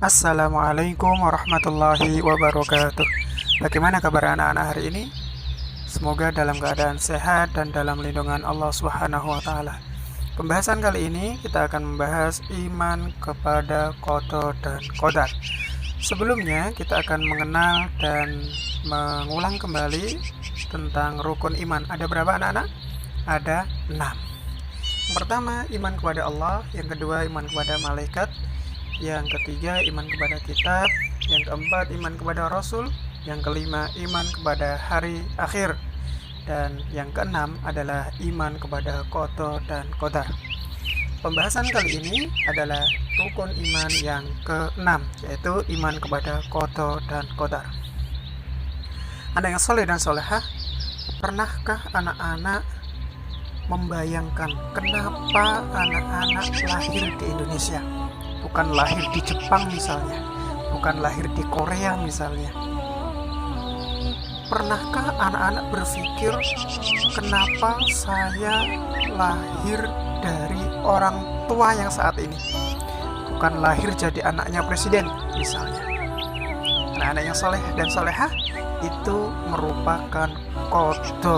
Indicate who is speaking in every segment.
Speaker 1: Assalamualaikum warahmatullahi wabarakatuh. Bagaimana kabar anak-anak hari ini? Semoga dalam keadaan sehat dan dalam lindungan Allah Subhanahu wa taala. Pembahasan kali ini kita akan membahas iman kepada qada dan qadar. Sebelumnya kita akan mengenal dan mengulang kembali tentang rukun iman. Ada berapa anak-anak? Ada 6. Yang pertama, iman kepada Allah. Yang kedua, iman kepada malaikat. Yang ketiga, iman kepada kitab. Yang keempat, iman kepada rasul. Yang kelima, iman kepada hari akhir. Dan yang keenam adalah iman kepada qada dan qadar. Pembahasan kali ini adalah rukun iman yang keenam, yaitu iman kepada qada dan qadar. Anak yang soleh dan solehah, pernahkah anak-anak membayangkan kenapa anak-anak lahir di Indonesia? Bukan lahir di Jepang misalnya, bukan lahir di Korea misalnya. Pernahkah anak-anak berpikir, kenapa saya lahir dari orang tua yang saat ini, bukan lahir jadi anaknya presiden misalnya? Anak-anak yang soleh dan solehah itu merupakan qada,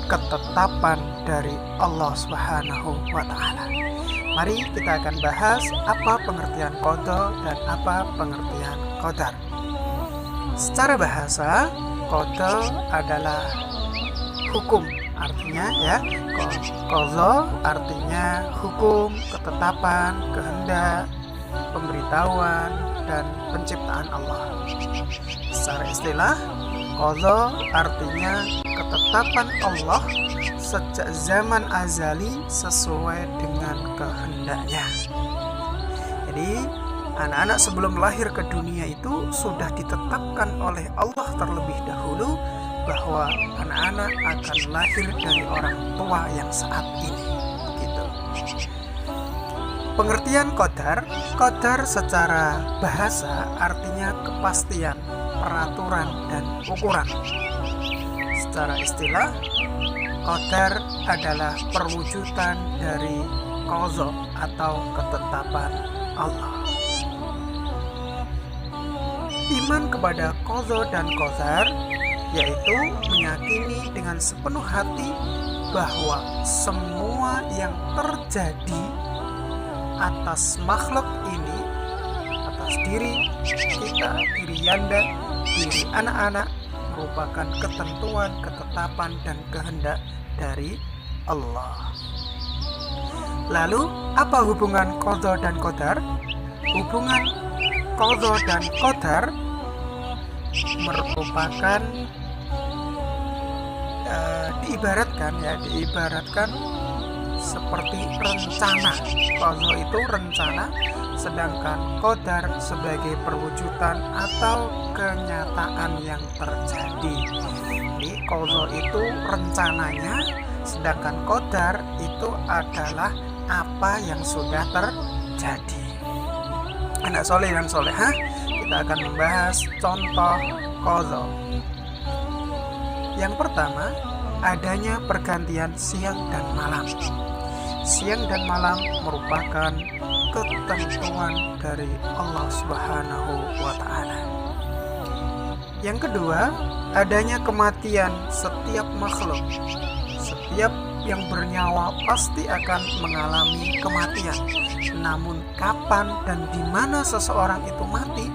Speaker 1: ketetapan dari Allah Subhanahu wa taala. Mari kita akan bahas apa pengertian qada dan apa pengertian qadar. Secara bahasa, qada adalah hukum, artinya ya, qada artinya hukum, ketetapan, kehendak, pemberitahuan dan penciptaan Allah. Secara istilah, qada artinya ketetapan Allah sejak zaman azali sesuai dengan kehendaknya. Jadi anak-anak sebelum lahir ke dunia itu sudah ditetapkan oleh Allah terlebih dahulu bahwa anak-anak akan lahir dari orang tua yang saat ini. Begitu. Pengertian qadar secara bahasa artinya kepastian, peraturan dan ukuran. Secara istilah, qadar adalah perwujudan dari qada atau ketetapan Allah. Iman kepada qada dan qadar yaitu meyakini dengan sepenuh hati bahwa semua yang terjadi atas makhluk ini, atas diri kita, diri Yanda, diri anak-anak, merupakan ketentuan, ketetapan, dan kehendak dari Allah. Lalu, apa hubungan qada dan qadar? Hubungan qada dan qadar merupakan diibaratkan seperti rencana. Qada itu rencana, sedangkan qadar sebagai perwujudan atau kenyataan yang terjadi. Jadi qada itu rencananya, sedangkan qadar itu adalah apa yang sudah terjadi. Anak soleh dan solehah, kita akan membahas contoh qada. Yang pertama, adanya pergantian siang dan malam. Siang dan malam merupakan ketentuan dari Allah Subhanahu wa taala. Yang kedua, adanya kematian setiap makhluk. Setiap yang bernyawa pasti akan mengalami kematian. Namun kapan dan di mana seseorang itu mati,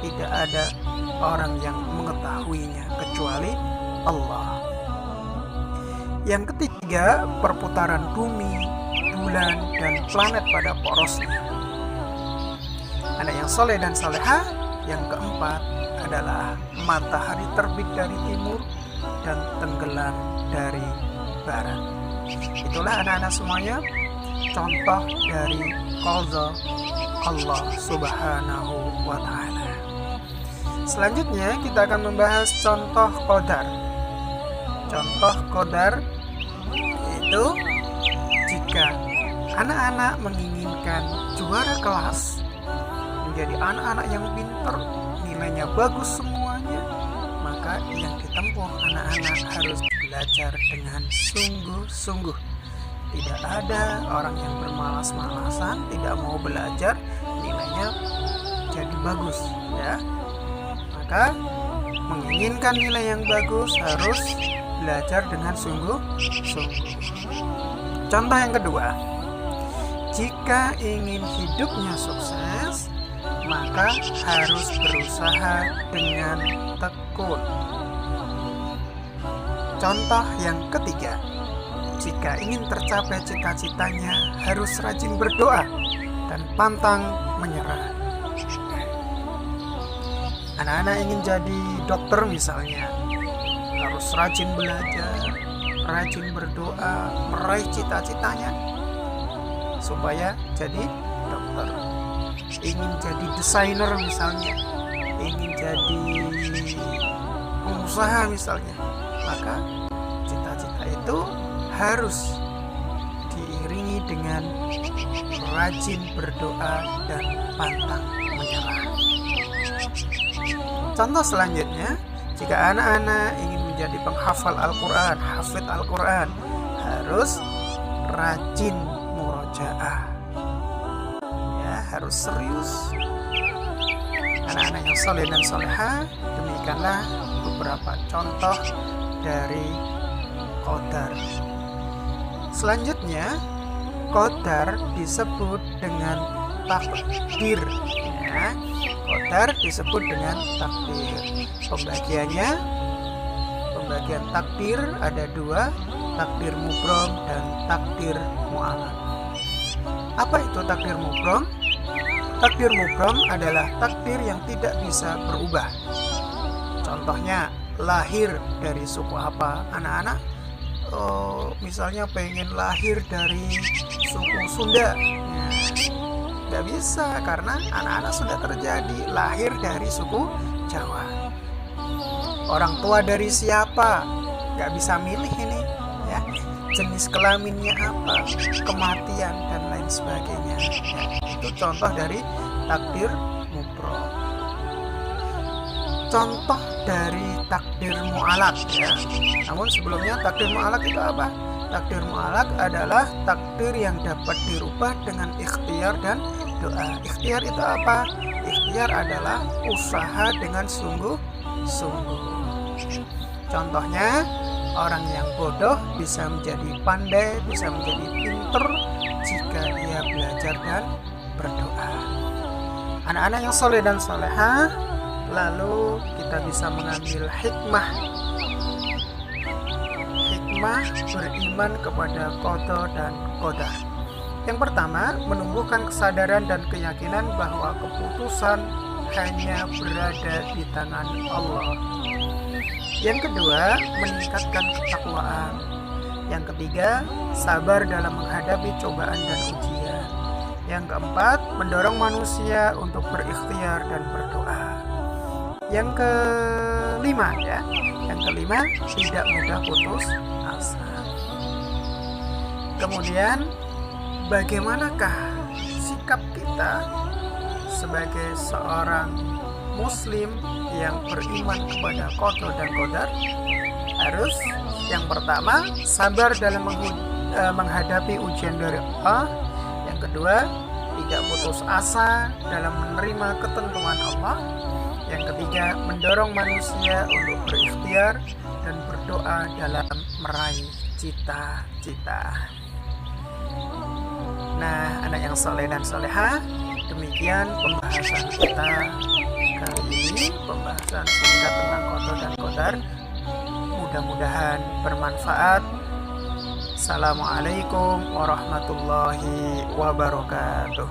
Speaker 1: tidak ada orang yang mengetahuinya kecuali Allah. Yang ketiga, perputaran bumi, bulan, dan planet pada porosnya. Anak yang soleh dan salehah, yang keempat adalah matahari terbit dari timur dan tenggelam dari barat. Itulah anak-anak semuanya contoh dari qada Allah Subhanahu wa taala. Selanjutnya kita akan membahas contoh qadar. Contoh qadar itu jika anak-anak menginginkan juara kelas, menjadi anak-anak yang pintar, nilainya bagus semuanya, maka yang ditempuh anak-anak harus belajar dengan sungguh-sungguh. Tidak ada orang yang bermalas-malasan, tidak mau belajar, nilainya bagus ya. Maka menginginkan nilai yang bagus harus belajar dengan sungguh-sungguh. Contoh yang kedua, jika ingin hidupnya sukses, maka harus berusaha dengan tekun. Contoh yang ketiga, jika ingin tercapai cita-citanya, harus rajin berdoa dan pantang menyerah. Anak-anak ingin jadi dokter misalnya, harus rajin belajar, rajin berdoa, meraih cita-citanya supaya jadi dokter. Ingin jadi desainer misalnya, ingin jadi pengusaha misalnya, maka cita-cita itu harus diiringi dengan rajin berdoa dan pantang menyerah. Contoh selanjutnya, jika anak-anak ingin menjadi penghafal Al-Quran, hafid Al-Quran, harus rajin murojaah. Ya, harus serius. Anak-anak yang soleh dan soleha, demikianlah beberapa contoh dari qadar. Selanjutnya, qadar disebut dengan takdir. Ya, qadar disebut dengan takdir. Pembagian takdir ada dua, takdir mubrom dan takdir mu'alaq. Apa itu takdir mubrom? Takdir mubrom adalah takdir yang tidak bisa berubah. Contohnya, lahir dari suku apa? Anak-anak misalnya pengen lahir dari suku Sunda, ya, nggak bisa karena anak-anak sudah terjadi lahir dari suku Jawa. Orang tua dari siapa? Nggak bisa milih ini, ya. Jenis kelaminnya apa, kematian dan lain sebagainya. Ya, itu contoh dari takdir mubrom. Contoh dari takdir mu'alaq ya. Namun sebelumnya takdir mu'alaq itu apa? Takdir mu'alaq adalah takdir yang dapat dirubah dengan ikhtiar dan doa. Ikhtiar itu apa? Ikhtiar adalah usaha dengan sungguh-sungguh. Contohnya, orang yang bodoh bisa menjadi pandai, bisa menjadi pinter jika ia belajar dan berdoa. Anak-anak yang soleh dan soleha, lalu kita bisa mengambil hikmah beriman kepada qada dan qadar. Yang pertama, menumbuhkan kesadaran dan keyakinan bahwa keputusan hanya berada di tangan Allah. Yang kedua, meningkatkan ketakwaan. Yang ketiga, sabar dalam menghadapi cobaan dan ujian. Yang keempat, mendorong manusia untuk berikhtiar dan berdoa. Yang kelima tidak mudah putus asa. Kemudian, bagaimanakah sikap kita sebagai seorang muslim yang beriman kepada qada dan qadar? Harus yang pertama, sabar dalam menghadapi ujian dari Allah. Yang kedua, tidak putus asa dalam menerima ketentuan Allah. Yang ketiga, mendorong manusia untuk berikhtiar dan berdoa dalam meraih cita-cita. Nah, anak yang soleh dan soleha, demikian pembahasan kita kali ini, pembahasan singkat tentang qada dan qadar. Mudah-mudahan bermanfaat. Assalamualaikum warahmatullahi wabarakatuh.